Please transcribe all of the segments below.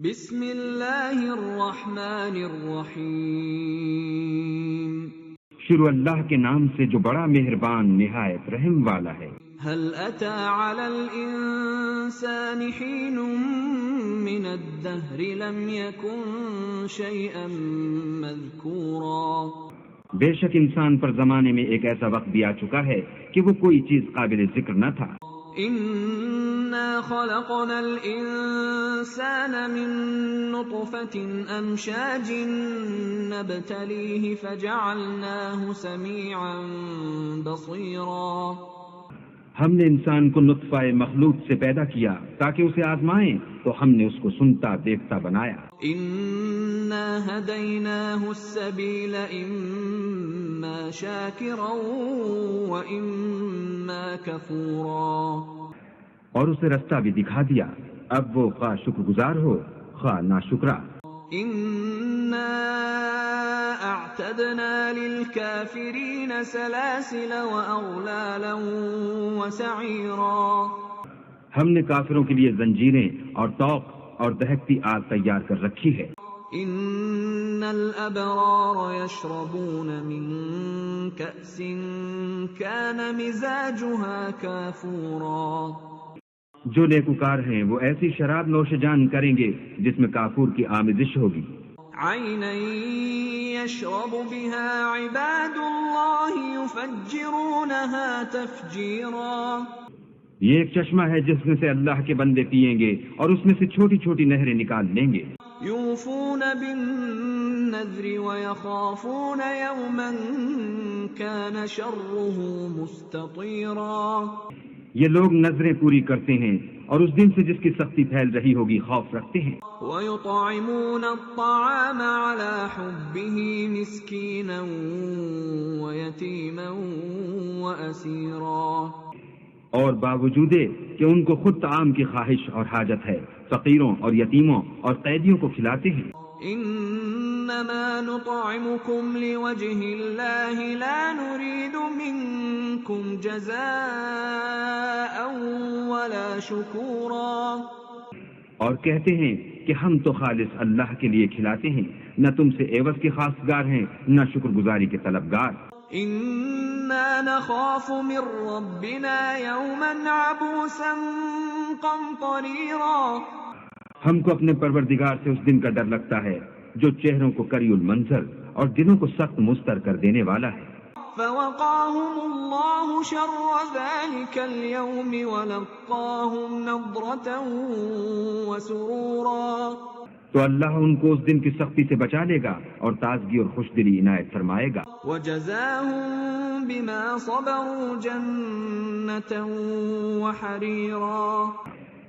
بسم اللہ الرحمن الرحیم شروع اللہ کے نام سے جو بڑا مہربان نہایت رحم والا ہے۔ هل أتى على الإنسان حين من الدهر لم يكن شيئا مذكورا۔ بے شک انسان پر زمانے میں ایک ایسا وقت بھی آ چکا ہے کہ وہ کوئی چیز قابل ذکر نہ تھا۔ إنا خلقنا الإنسان من نطفة أمشاج نبتليه فجعلناه سميعا بصيرا۔ ہم نے انسان کو نطفہ مخلوق سے پیدا کیا تاکہ اسے آزمائیں، تو ہم نے اس کو سنتا دیکھتا بنایا۔ إنا هديناه السبيل إما شاكرا وإما كفورا۔ اور اسے رستہ بھی دکھا دیا، اب وہ خواہ شکر گزار ہو خواہ ناشکرا۔ إنا أعتدنا للكافرين سلاسل وأغلالا وسعيرا۔ ہم نے کافروں کے لیے زنجیریں اور طوق اور دہکتی آگ تیار کر رکھی ہے۔ إن الأبرار يشربون من كأس كان مزاجها كافورا۔ جو نیکوکار ہیں وہ ایسی شراب نوش جان کریں گے جس میں کافور کی آمیزش ہوگی۔ عينا يشرب بها عباد الله يفجرونها تفجيرا۔ یہ ایک چشمہ ہے جس میں سے اللہ کے بندے پیئیں گے اور اس میں سے چھوٹی چھوٹی نہریں نکال لیں گے۔ يوفون بالنذر ويخافون يوما كان شره مستطيرا۔ یہ لوگ نظریں پوری کرتے ہیں اور اس دن سے جس کی سختی پھیل رہی ہوگی خوف رکھتے ہیں۔ ويطعمون الطعام على حبه مسكينا ويتيما وأسيرا۔ اور باوجود کہ ان کو خود طعام کی خواہش اور حاجت ہے، فقیروں اور یتیموں اور قیدیوں کو کھلاتے ہیں۔ انما نطعمكم لوجه الله لا نريد منكم جزاء ولا شكورا۔ اور کہتے ہیں کہ ہم تو خالص اللہ کے لیے کھلاتے ہیں، نہ تم سے عوض کے خواستگار ہیں نہ شکر گزاری کے طلبگار۔ إنا نخاف من ربنا يوما عبوسا قمطريرا۔ ہم کو اپنے پروردگار سے اس دن کا ڈر لگتا ہے جو چہروں کو کری المنظر اور دلوں کو سخت مستر کر دینے والا ہے۔ فوقاهم الله شر ذلك اليوم ولقاهم نضرة وسرورا۔ تو اللہ ان کو اس دن کی سختی سے بچا لے گا اور تازگی اور خوش دلی عنایت فرمائے گا۔ وجزاهم بما صبروا جنة وحريرا۔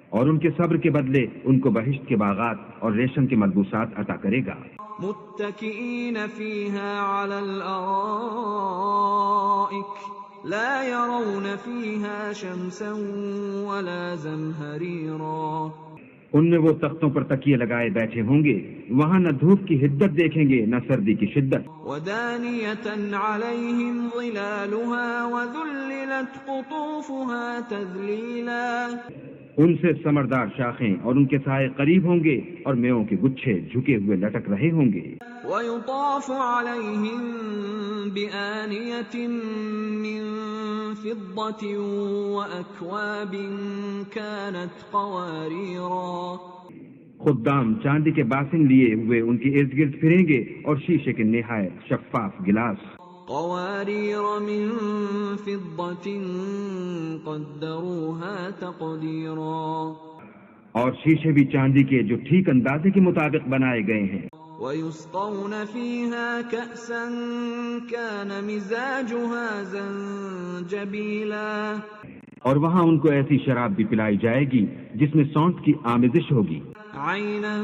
اور ان کے صبر کے بدلے ان کو بہشت کے باغات اور ریشم کے ملبوسات عطا کرے گا۔ متكئين فيها على الأرائك لا يرون فيها شمسا ولا زمهريرا۔ ان میں وہ تختوں پر تکیے لگائے بیٹھے ہوں گے، وہاں نہ دھوپ کی حدت دیکھیں گے نہ سردی کی شدت۔ ودانية عليهم ظلالها وذللت قطوفها تذليلا۔ ان سے ثمردار شاخیں اور ان کے سائے قریب ہوں گے اور میووں کے گچھے جھکے ہوئے لٹک رہے ہوں گے۔ ويطاف عليهم بآنية من فضة وأكواب كانت قواريرا۔ خدام چاندی کے باسن لیے ہوئے ان کے ارد گرد پھریں گے اور شیشے کے نہایت شفاف گلاس۔ قوارير من فضة قدروها تقديرا۔ اور شیشے بھی چاندی کے جو ٹھیک اندازے کے مطابق بنائے گئے ہیں۔ ويسقون فيها كأسا كان مزاجها زنجبيلا۔ اور وہاں ان کو ایسی شراب بھی پلائی جائے گی جس میں سونٹ کی آمیزش ہوگی۔ عينا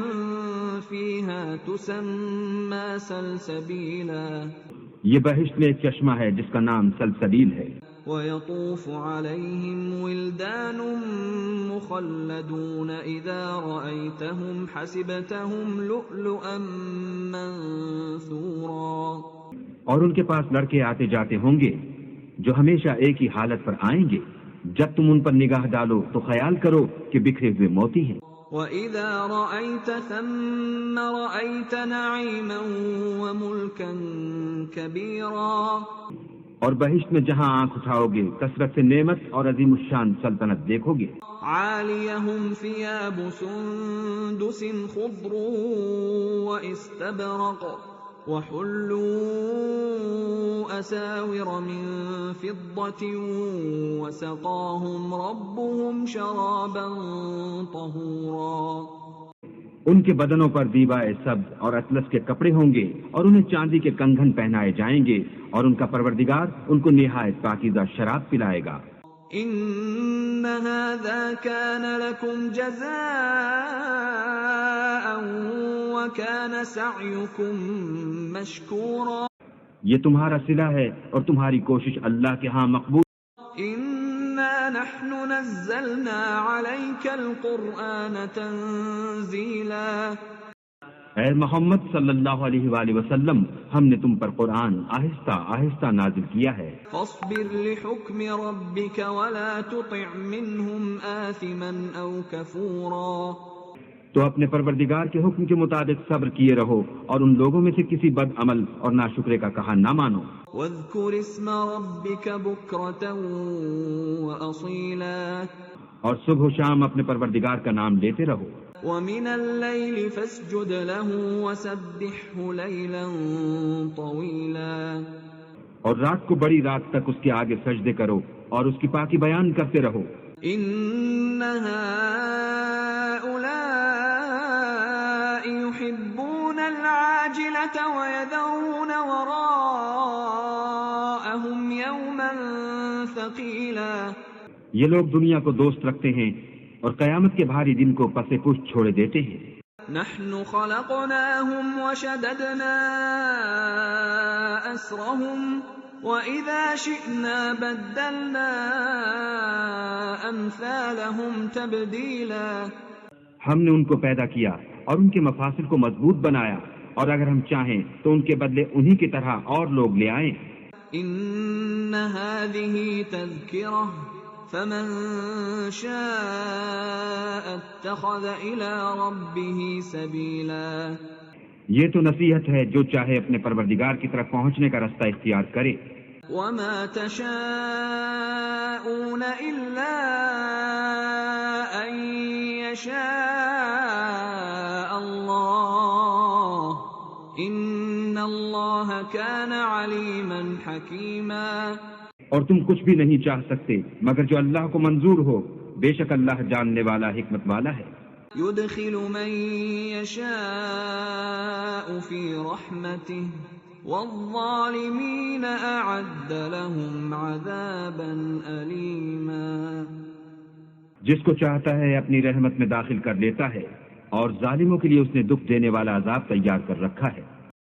فيها تسمى سلسبيلا۔ یہ بہشت میں ایک چشمہ ہے جس کا نام سلسبیل ہے۔ ويطوف عليهم ولدان مخلدون إذا رأيتهم حسبتهم لؤلؤا منثورا۔ اور ان کے پاس لڑکے آتے جاتے ہوں گے جو ہمیشہ ایک ہی حالت پر آئیں گے، جب تم ان پر نگاہ ڈالو تو خیال کرو کہ بکھرے ہوئے موتی ہیں۔ وَإِذَا رَأَيْتَ ثَمَّ رَأَيْتَ نَعِيمًا وَمُلْكًا كَبِيرًا. اور بہشت میں جہاں آنکھ اٹھاؤ گے کثرت سے نعمت اور عظیم الشان سلطنت دیکھو گے. عَالِيَهُمْ ثِيَابُ سُندُسٍ خُضْرٌ وَإِسْتَبْرَقٌ وَحُلُّوا أَسَاوِرَ مِن فِضَّةٍ وَسَقَاهُمْ رَبُّهُمْ شَرَابًا طَهُورًا. ان کے بدنوں پر دیبائے سبز اور اطلس کے کپڑے ہوں گے اور انہیں چاندی کے کنگن پہنائے جائیں گے اور ان کا پروردگار ان کو نہایت پاکیزہ شراب پلائے گا. ان هذا كان لكم جزاء وكان سعيكم مشكورا. یہ تمہارا صلہ ہے اور تمہاری کوشش اللہ کے ہاں مقبول. انا نحن نزلنا عليك القرآن تنزيلا. اے محمد صلی اللہ علیہ وآلہ وسلم ہم نے تم پر قرآن آہستہ آہستہ نازل کیا ہے. فاصبر لحكم ربك ولا تطع منهم آثما او كفورا. تو اپنے پروردگار کے حکم کے مطابق صبر کیے رہو اور ان لوگوں میں سے کسی بد عمل اور ناشکرے کا کہا نہ مانو. واذكر اسم ربك بكرة وأصيلا. اور صبح و شام اپنے پروردگار کا نام لیتے رہو. ومن الليل فاسجد له وسبحه ليلا طويلا. اور رات کو بڑی رات تک اس کے آگے سجدے کرو اور اس کی پاکی بیان کرتے رہو. ان هؤلاء يحبون العاجلة ويذرون وراءهم يوما ثقيلا. یہ لوگ دنیا کو دوست رکھتے ہیں اور قیامت کے بھاری دن کو پس پشت چھوڑے دیتے ہیں. نحن خلقناهم وشددنا أسرهم وإذا شئنا بدلنا أمثالهم تبديلا. ہم نے ان کو پیدا کیا اور ان کے مفاصل کو مضبوط بنایا اور اگر ہم چاہیں تو ان کے بدلے انہی کی طرح اور لوگ لے آئیں. إن هذه تذكرة فمن شاء اتخذ إلى ربه سبيلا. یہ تو نصیحت ہے جو چاہے اپنے پروردگار کی طرف پہنچنے کا رستہ اختیار کرے. وما تشاءون إلا أن يشاء الله إن الله كان عليما حكيما. اور تم کچھ بھی نہیں چاہ سکتے مگر جو اللہ کو منظور ہو، بے شک اللہ جاننے والا حکمت والا ہے. يدخل من يشاء في رحمته والظالمين أعد لهم عذابا أليما. جس کو چاہتا ہے اپنی رحمت میں داخل کر لیتا ہے اور ظالموں کے لیے اس نے دکھ دینے والا عذاب تیار کر رکھا ہے.